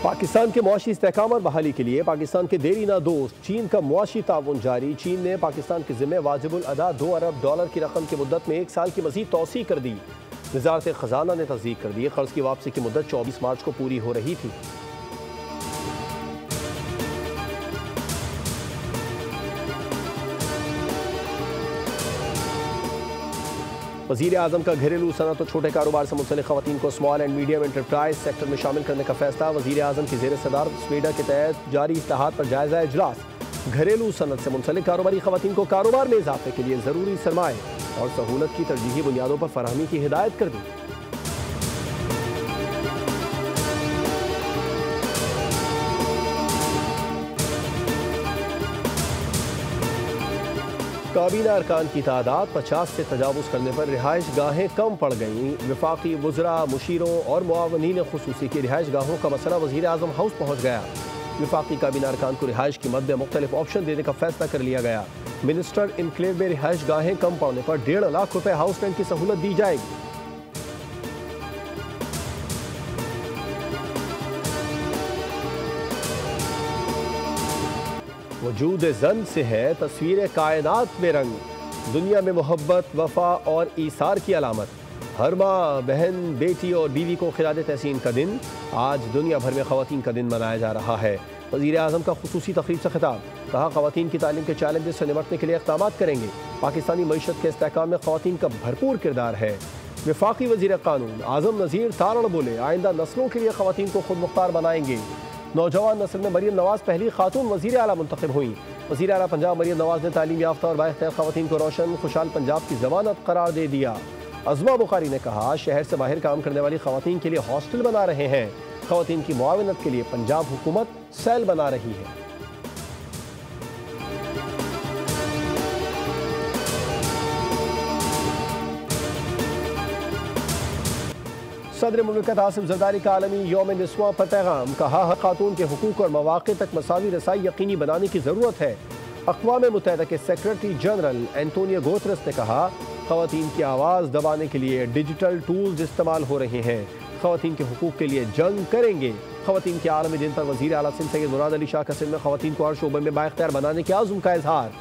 पाकिस्तान के मुआशी इस्तेहकाम और बहाली के लिए पाकिस्तान के देरीना दोस्त चीन का मुआशी ताउन जारी। चीन ने पाकिस्तान के ज़िम्मे वाजिबुल अदा $2 अरब की रकम की मुद्दत में 1 साल की मज़ीद तौसी कर दी। वज़ारत ख़ज़ाना ने तस्दीक कर दी। कर्ज की वापसी की मुद्दत 24 मार्च को पूरी हो रही थी। वज़ीर आज़म का घरेलू सनत और छोटे कारोबार से मुंसलिक ख़वातीन को small and medium enterprise sector में शामिल करने का फैसला। वज़ीर आज़म की ज़ेर सदारत स्वेडा के तहत जारी इस्लाहात पर जायज़ा इजलास। घरेलू सनत से मुंसलिक कारोबारी ख़वातीन को कारोबार में इजाफे के लिए ज़रूरी सरमाए और सहूलत की तरजीही बुनियादों पर फराहमी की हिदायत कर दी। काबीना अरकान की तादाद 50 से तजावुज़ करने पर रिहाइश गाहें कम पड़ गईं। वफाकी वज़रा, मुशीरों और मुआवनीन खुसूसी की रिहाइश गाहों का मसला वज़ीर आज़म हाउस पहुँच गया। वफाकी काबीना अरकान को रिहाइश की मद में मुख्तलिफ ऑप्शन देने का फैसला कर लिया गया। मिनिस्टर इनक्लेव में रिहाइश गाहें कम पड़ने पर 1.5 लाख रुपए हाउस रेंट की सहूलत दी जाएगी। वजूद ज़न से है तस्वीर कायनात में रंग, दुनिया में मोहब्बत, वफा और ईसार की अलामत। हर माँ, बहन, बेटी और बीवी को खिराद तहसीन का दिन। आज दुनिया भर में ख़वातीन का दिन मनाया जा रहा है। वज़ीर आज़म का खुसूसी तक़रीब से खिताब। कहा, ख़वातीन की तालीम के चैलेंजेस से निपटने के लिए इक़दाम करेंगे। पाकिस्तानी मईशत के इस्तेहकाम में ख़वातीन का भरपूर किरदार है। वफाकी वज़ीर क़ानून आज़म नज़ीर तारण बोले, आइंदा नस्लों के लिए ख़वातीन को खुद मुख्तार बनाएंगे। नौजवान नस्ल में मरियम नवाज पहली खातून वज़ीर आला मुंतखब हुई। वज़ीर आला पंजाब मरियम नवाज ने तालीम याफ्ता और बाइख्तियार ख़वातीन को रोशन खुशहाल पंजाब की ज़मानत करार दे दिया। अज़मा बुखारी ने कहा, शहर से बाहर काम करने वाली ख़वातीन के लिए हॉस्टल बना रहे हैं। ख़वातीन की मुआवनत के लिए पंजाब हुकूमत सेल बना रही है। सदर मुमलिकत आसिफ ज़रदारी का आलमी यौम निस्वां पर पैगाम। कहा, हर खातून के हुकूक और मौक़े तक मसावी रसाई यकीनी बनाने की ज़रूरत है। अक़वाम मुत्तहिदा के सेक्रेटरी जनरल एंटोनियो गुतेरेस ने कहा, ख़वातीन की आवाज़ दबाने के लिए डिजिटल टूल्स इस्तेमाल हो रहे हैं। ख़वातीन के हुकूक के लिए जंग करेंगे। ख़वातीन के आलमी दिन पर वज़ीर आला सिंध सैयद मुराद अली शाह का सिंध में ख़वातीन को हर शोबे में बाइख्तियार बनाने के आज़म का इजहार।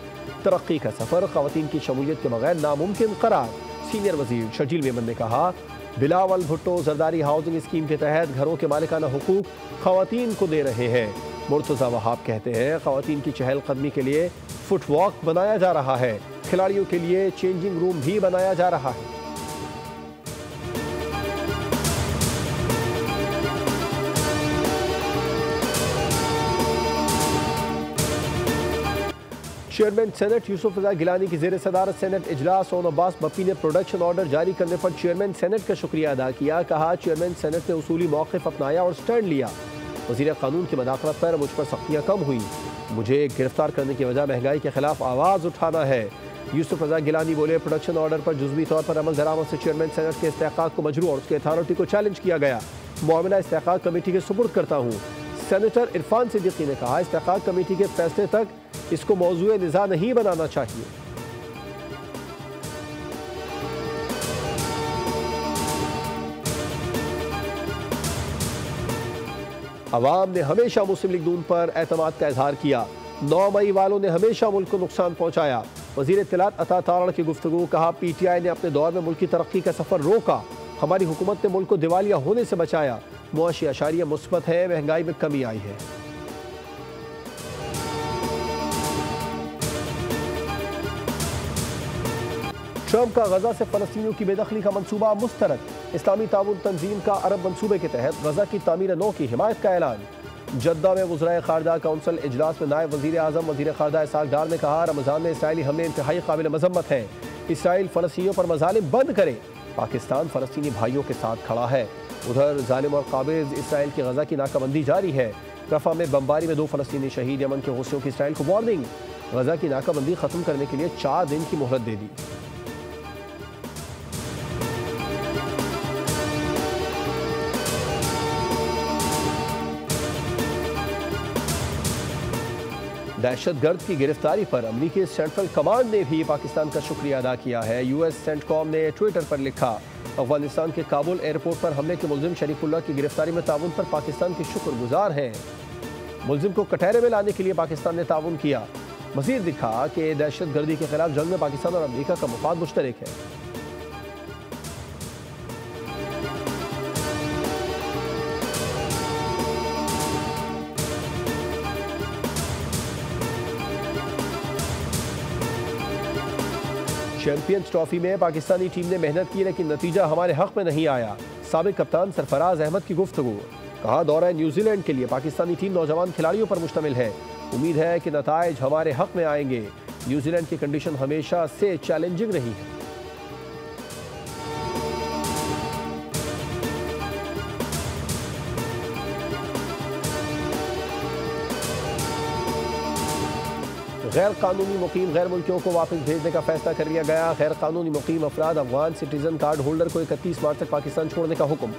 तरक्की का सफ़र ख़वातीन की शमूलियत के बगैर नामुमकिन करार। सीनियर वज़ीर शर्जील मेमन ने कहा, बिलावल भुट्टो ज़रदारी हाउसिंग स्कीम के तहत घरों के मालिकाना हुकूक ख़वातीन को दे रहे हैं। मुर्तज़ा वहाब कहते हैं, ख़वातीन की चहलकदमी के लिए फुटवॉक बनाया जा रहा है। खिलाड़ियों के लिए चेंजिंग रूम भी बनाया जा रहा है। चेयरमैन सेनेट यूसुफ रज़ा गिलानी की ज़ेर सदारत सेनेट इजलास। ओन अब्बास बप्पी ने प्रोडक्शन ऑर्डर जारी करने पर चेयरमैन सेनेट का शुक्रिया अदा किया। कहा, चेयरमैन सेनेट ने उसूली मौक़िफ़ अपनाया और स्टैंड लिया। वज़ीर क़ानून की मदाखलत पर मुझ पर सख्तियाँ कम हुई। मुझे गिरफ्तार करने की वजह महंगाई के खिलाफ आवाज़ उठाना है। यूसुफ रज़ा गिलानी बोले, प्रोडक्शन ऑर्डर पर जुज़वी तौर पर अमल दरामद से चेयरमैन सेनेट के इस्तेहक़ाक़ को मजरू और उसके अथॉरिटी को चैलेंज किया गया। मुआवना इस्तेहक़ाक़ कमेटी के सुपुर्द करता हूँ। सेनेटर इरफान सिद्दीकी ने कहा, इस्तेहक़ाक़ कमेटी के फैसले तक इसको मौज़ूए निज़ा नहीं बनाना चाहिए। अवाम ने हमेशा मुस्लिम लीग नून पर एतमाद का इजहार किया। 9 मई वालों ने हमेशा मुल्क को नुकसान पहुंचाया। वज़ीर इत्तलात अता तारण की गुफ्तगू। कहा, PTI ने अपने दौर में मुल्क की तरक्की का सफ़र रोका। हमारी हुकूमत ने मुल्क को दिवालिया होने से बचाया। मुआशी अशारिया मुस्बत है, महंगाई में कमी आई है। ट्रंप का गजा से फ़लस्तीनियों की बेदखली का मंसूबा मुस्तरद। इस्लामी ताउन तंजीम का अरब मंसूबे के तहत गजा की तामीर नौ की हिमायत का ऐलान। जद्दा में वज़राए ख़ारजा काउंसिल इजलास में नायब वज़ीर आज़म वज़ीर ख़ारजा इसहाक़ डार ने कहा, रमज़ान में इसराइली हमले इंतहाई काबिल मज़म्मत हैं। इसराइल फ़लस्तीनियों पर मज़ालिम बंद करे। पाकिस्तान फ़लस्तीनी भाइयों के साथ खड़ा है। उधर ज़ालिम और काबिज़ इसराइल की गजा की नाकाबंदी जारी है। रफ़ा में बमबारी में 2 फ़लस्तीनी शहीद। यमन के हौसियों की इसराइल को वार्निंग। गजा की नाकाबंदी ख़त्म करने के लिए 4 दिन की मोहलत दे दी। दहशतगर्द की गिरफ्तारी पर अमरीकी सेंट्रल कमांड ने भी पाकिस्तान का शुक्रिया अदा किया है। US सेंटकॉम ने ट्विटर पर लिखा, अफगानिस्तान के काबुल एयरपोर्ट पर हमले के मुलजिम शरीफुल्लाह की गिरफ्तारी में ताउन पर पाकिस्तान के शुक्रगुजार हैं। मुलजिम को कटहरे में लाने के लिए पाकिस्तान ने ताउन किया। मजीद दिखा कि दहशतगर्दी के खिलाफ जंग में पाकिस्तान और अमेरिका का मुफाद मुश्तरक है। चैंपियंस ट्रॉफी में पाकिस्तानी टीम ने मेहनत की लेकिन नतीजा हमारे हक में नहीं आया। साबिक कप्तान सरफराज अहमद की गुफ्तगू। कहा, दौरा न्यूजीलैंड के लिए पाकिस्तानी टीम नौजवान खिलाड़ियों पर मुश्तमिल है। उम्मीद है कि नताइज हमारे हक में आएंगे। न्यूजीलैंड की कंडीशन हमेशा से चैलेंजिंग रही है। गैर कानूनी मुकीम गैर मुल्कियों को वापस भेजने का फैसला कर लिया गया। गैर कानूनी मुकीम अफराद अफगान सिटीजन कार्ड होल्डर को 31 मार्च तक पाकिस्तान छोड़ने का हुक्म।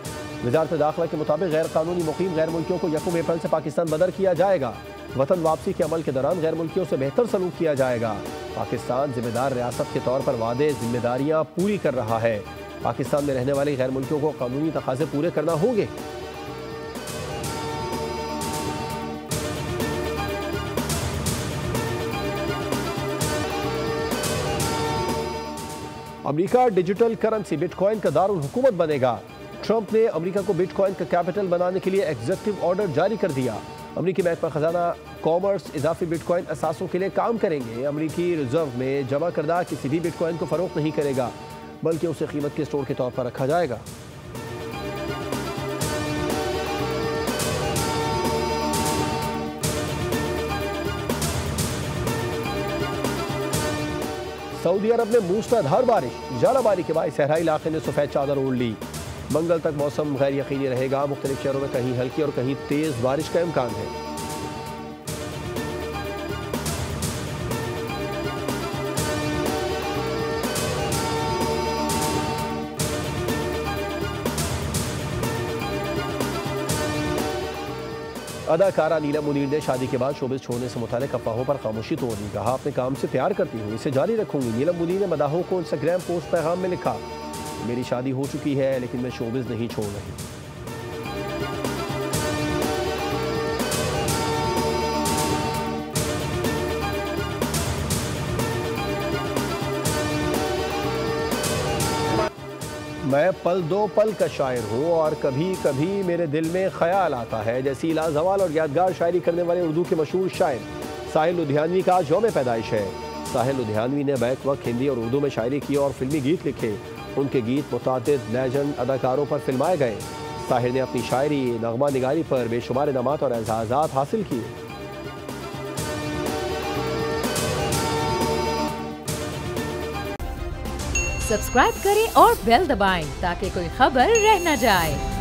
वजारत दाखिला के मुताबिक गैर कानूनी मुकीम गैर मुल्कियों को 1 अप्रैल से पाकिस्तान बदर किया जाएगा। वतन वापसी के अमल के दौरान गैर मुल्कियों से बेहतर सलूक किया जाएगा। पाकिस्तान जिम्मेदार रियासत के तौर पर वादे जिम्मेदारियां पूरी कर रहा है। पाकिस्तान में रहने वाले गैर मुल्कियों को कानूनी तकाज़े पूरे करना होंगे। अमेरिका डिजिटल करेंसी बिटकॉइन का दारुल हुकूमत बनेगा। ट्रंप ने अमेरिका को बिटकॉइन का कैपिटल बनाने के लिए एग्जीक्यूटिव ऑर्डर जारी कर दिया। अमेरिकी महकमा खजाना कॉमर्स इजाफी बिटकॉइन असासों के लिए काम करेंगे। अमेरिकी रिजर्व में जमा करदा किसी भी बिटकॉइन को फरोख्त नहीं करेगा, बल्कि उसे कीमत के स्टोर के तौर पर रखा जाएगा। सऊदी अरब में मूसलाधार बारिश, जालाबारी के बाद सहराई इलाके ने सफेद चादर ओढ़ ली। मंगल तक मौसम गैर यकीनी रहेगा। मुख्तलिफ शहरों में कहीं हल्की और कहीं तेज बारिश का इम्कान है। अदाकारा नीलम मुनीर ने शादी के बाद शोबिस छोड़ने से मुतालिक अफवाहों पर खामोशी तोड़ दी। कहा, अपने काम से प्यार करती हूँ, इसे जारी रखूंगी। नीलम मुनीर ने मदाहों को इंस्टाग्राम पोस्ट पैगाम में लिखा, मेरी शादी हो चुकी है लेकिन मैं शोबिस नहीं छोड़ रही। मैं पल दो पल का शायर हूँ और कभी कभी मेरे दिल में ख्याल आता है, जैसी लाजवाल और यादगार शायरी करने वाले उर्दू के मशहूर शायर साहिल लुधियानवी का आज यौम पैदाइश है। साहिल लुधियानवी ने बैक वक्त हिंदी और उर्दू में शायरी की और फिल्मी गीत लिखे। उनके गीत मुतादिद लेजेंड अदाकारों पर फिल्माए गए। साहिल ने अपनी शायरी नगमा निगारी पर बेशुमार इनामात और एजाज़ात हासिल किए। सब्सक्राइब करें और बेल दबाएं ताकि कोई खबर रह न जाए।